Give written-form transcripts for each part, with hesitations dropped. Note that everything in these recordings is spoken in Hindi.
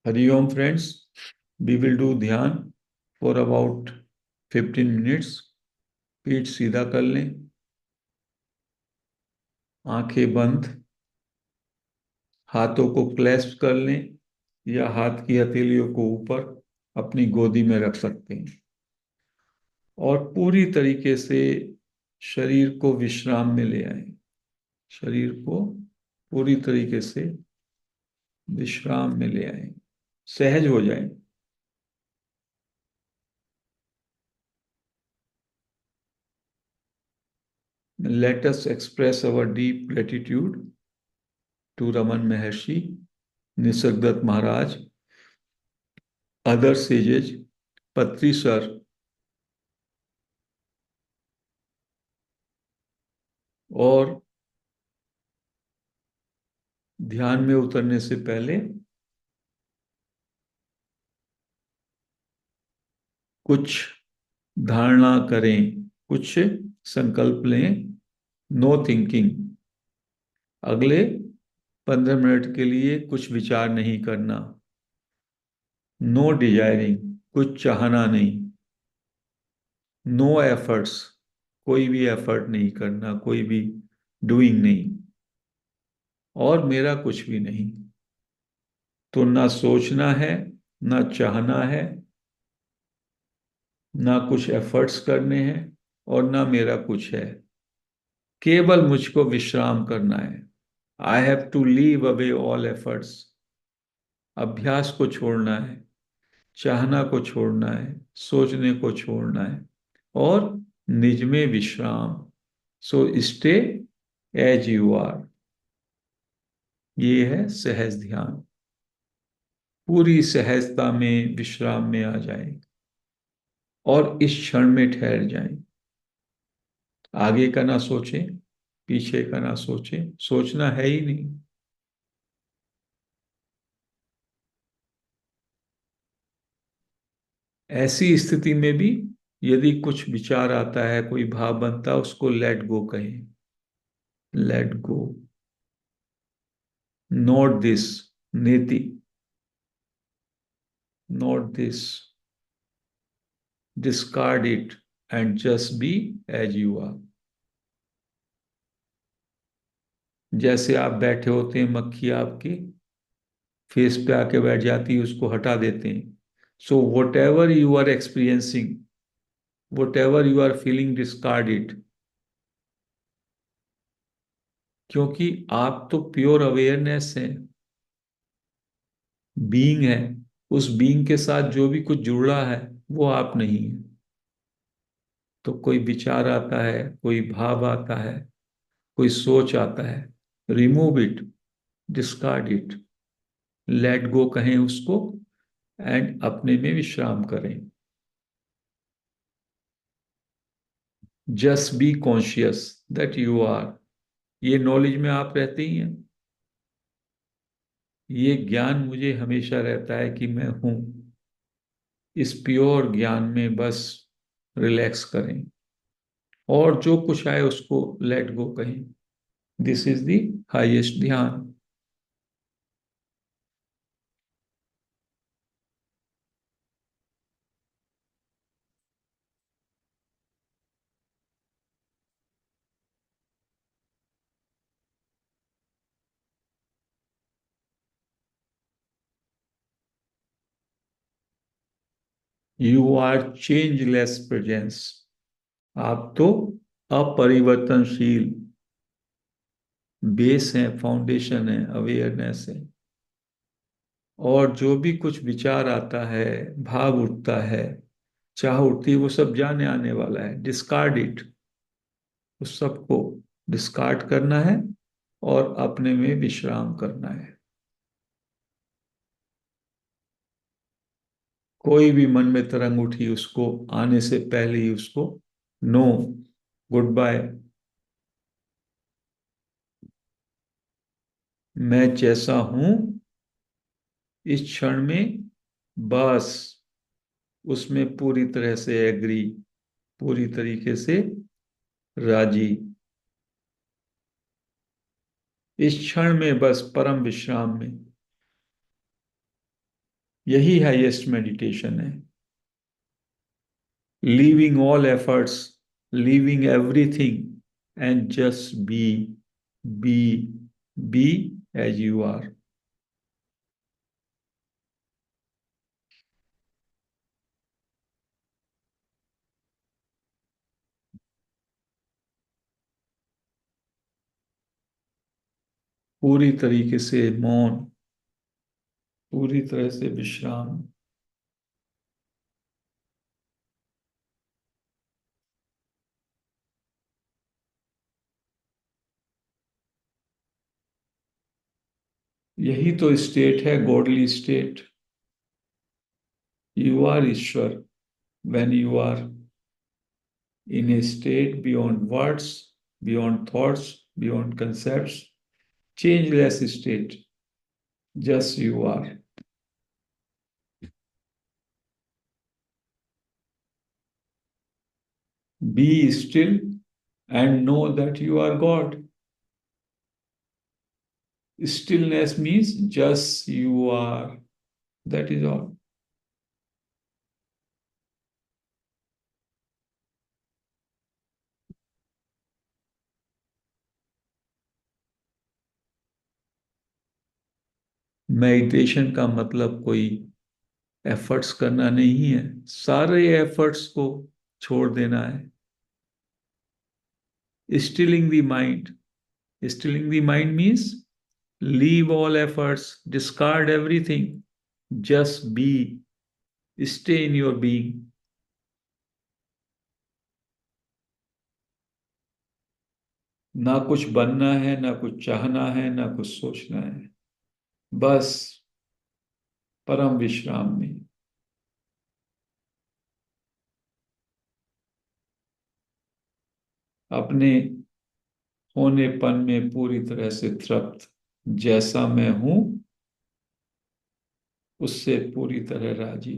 Hariom friends, we will do dhyan for about 15 minutes. पीठ सीधा कर लें, आंखें बंद, हाथों को क्लैस्प कर लें या हाथ की हथेलियों को ऊपर अपनी गोदी में रख सकते हैं और पूरी तरीके से शरीर को विश्राम में ले आए। शरीर को पूरी तरीके से विश्राम में ले आए, सहज हो जाए। Let us express our deep gratitude to Raman Maharshi, Nisargadatta Maharaj, other sages, Patri Sir, और ध्यान में उतरने से पहले कुछ धारणा करें, कुछ संकल्प लें। नो थिंकिंग, अगले 15 मिनट के लिए कुछ विचार नहीं करना। नो डिजायरिंग, कुछ चाहना नहीं। नो एफर्ट्स, कोई भी एफर्ट नहीं करना, कोई भी डूइंग नहीं। और मेरा कुछ भी नहीं। तो ना सोचना है, ना चाहना है, ना कुछ एफर्ट्स करने हैं और ना मेरा कुछ है। केवल मुझको विश्राम करना है। I have to leave away all efforts. अभ्यास को छोड़ना है, चाहना को छोड़ना है, सोचने को छोड़ना है और निज में विश्राम। So stay as you are. ये है सहज ध्यान। पूरी सहजता में विश्राम में आ जाए और इस क्षण में ठहर जाएं। आगे का ना सोचें, पीछे का ना सोचें, सोचना है ही नहीं। ऐसी स्थिति में भी यदि कुछ विचार आता है, कोई भाव बनता है, उसको लेट गो कहें। लेट गो, नॉट दिस, नेति, not this, discard it and just be as you are. जैसे आप बैठे होते हैं, मक्खी आपके फेस पे आके बैठ जाती है, उसको हटा देते हैं। So whatever you are experiencing, whatever you are feeling, discard it. क्योंकि आप तो प्योर अवेयरनेस है, बीइंग है। उस बीइंग के साथ जो भी कुछ जुड़ रहा है वो आप नहीं है। तो कोई विचार आता है, कोई भाव आता है, कोई सोच आता है, remove it, discard it, let go कहें उसको एंड अपने में विश्राम करें। Just be conscious that you are. ये नॉलेज में आप रहते ही हैं। ये ज्ञान मुझे हमेशा रहता है कि मैं हूं। इस प्योर ज्ञान में बस रिलैक्स करें और जो कुछ आए उसको लेट गो कहें। दिस इज द हाईएस्ट ध्यान। You are changeless presence. आप तो अपरिवर्तनशील बेस है, फाउंडेशन है, अवेयरनेस है। और जो भी कुछ विचार आता है, भाव उठता है, चाह उठती है, वो सब जाने आने वाला है। डिस्कार्ड इट, उस सबको डिस्कार्ड करना है और अपने में विश्राम करना है। कोई भी मन में तरंग उठी, उसको आने से पहले ही उसको नो, गुड बाय। मैं जैसा हूं इस क्षण में, बस उसमें पूरी तरह से एग्री, पूरी तरीके से राजी। इस क्षण में बस परम विश्राम में। यही हाईएस्ट मेडिटेशन है। Leaving all efforts, leaving everything and just be be as you are. पूरी तरीके से मौन, पूरी तरह से विश्राम। यही तो स्टेट है, गॉडली स्टेट। यू आर ईश्वर when you are in a state beyond words, beyond thoughts, beyond concepts, changeless state, just you are. Be still and know that you are God. Stillness means just you are. That is all. Meditation का मतलब कोई एफर्ट्स करना नहीं है, सारे एफर्ट्स को छोड़ देना है। Stilling the mind, Stilling the mind means leave all efforts, discard everything, just be, stay in your being. ना कुछ बनना है, ना कुछ चाहना है, ना कुछ सोचना है, बस परम विश्राम में। अपने होनेपन में पूरी तरह से तृप्त, जैसा मैं हूं उससे पूरी तरह राजी।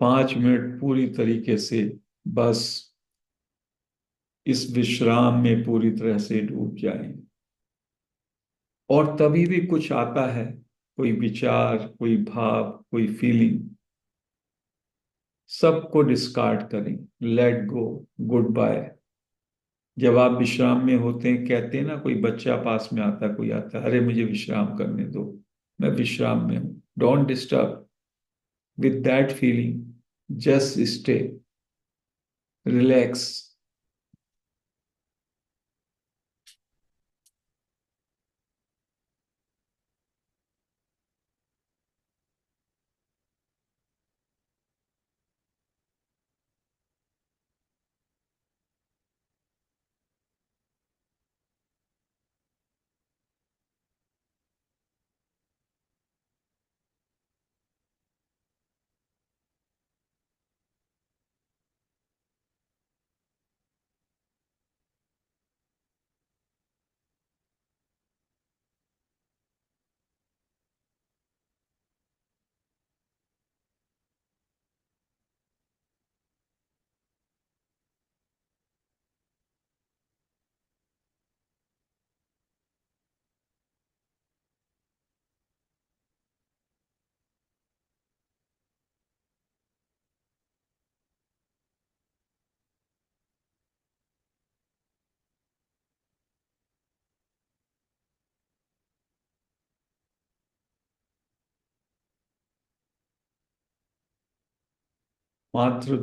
5 मिनट पूरी तरीके से बस इस विश्राम में पूरी तरह से डूब जाएं। और तभी भी कुछ आता है, कोई विचार, कोई भाव, कोई फीलिंग, सबको डिस्कार्ड करें, लेट गो, गुड बाय। जब आप विश्राम में होते हैं, कहते हैं ना, कोई बच्चा पास में आता, कोई आता है, अरे मुझे विश्राम करने दो, मैं विश्राम में हूं, don't disturb with that feeling, just stay, relax.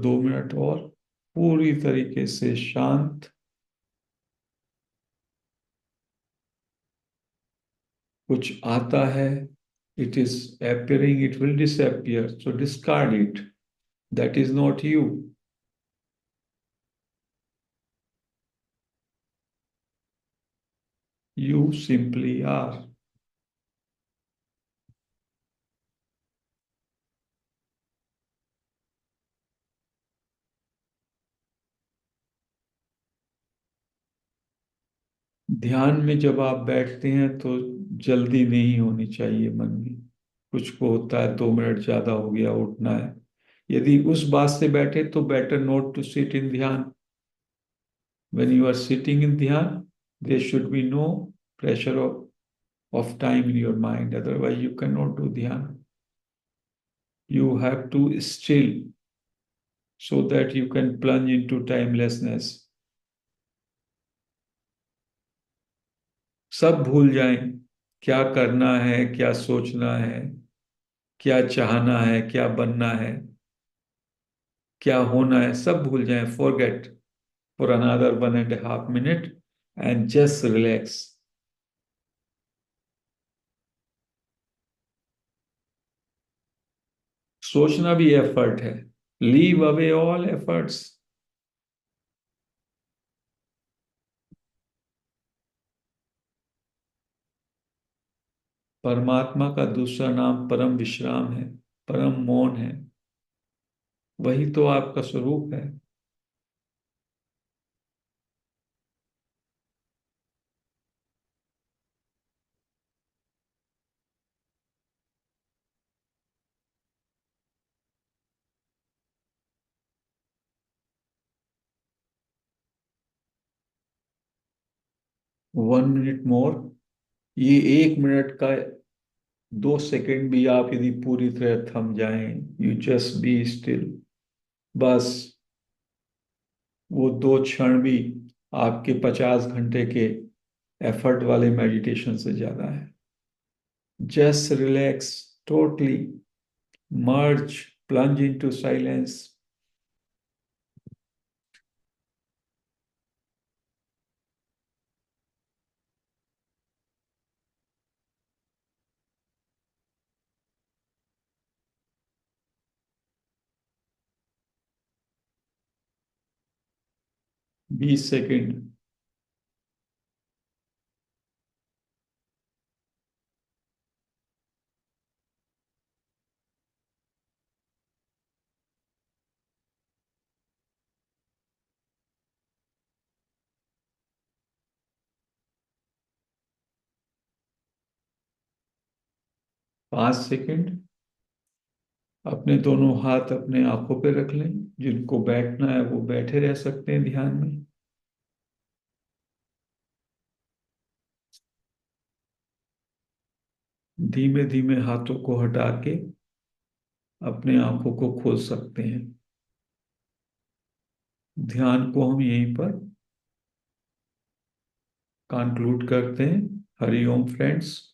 2 minute और पूरी तरीके से शांत। कुछ आता है, it is appearing, it will disappear, so discard it, that is not you, you simply are. ध्यान में जब आप बैठते हैं तो जल्दी नहीं होनी चाहिए मन में। कुछ को होता है 2 मिनट ज्यादा हो गया, उठना है। यदि उस बात से बैठे तो better not to sit in dhyan. When you are sitting in dhyan, there should be no pressure of time in your mind. Otherwise, you cannot do dhyan. You have to still so that you can plunge into timelessness. सब भूल जाएं, क्या करना है, क्या सोचना है, क्या चाहना है, क्या बनना है, क्या होना है, सब भूल जाएं। Forget for another 1.5 minute and just relax. सोचना भी एफर्ट है। Leave away all efforts. परमात्मा का दूसरा नाम परम विश्राम है, परम मौन है। वही तो आपका स्वरूप है। 1 मिनट मोर। ये 1 मिनट का 2 सेकंड भी आप यदि पूरी तरह थम जाएं, यू जस्ट बी स्टिल, बस वो 2 क्षण भी आपके 50 घंटे के एफर्ट वाले मेडिटेशन से ज्यादा है। Just relax totally, merge, plunge into silence. 20 second. 5 second. अपने दोनों हाथ अपने आंखों पे रख लें। जिनको बैठना है वो बैठे रह सकते हैं ध्यान में। धीमे धीमे हाथों को हटा के अपने आंखों को खोल सकते हैं। ध्यान को हम यहीं पर कंक्लूड करते हैं। हरिओम फ्रेंड्स।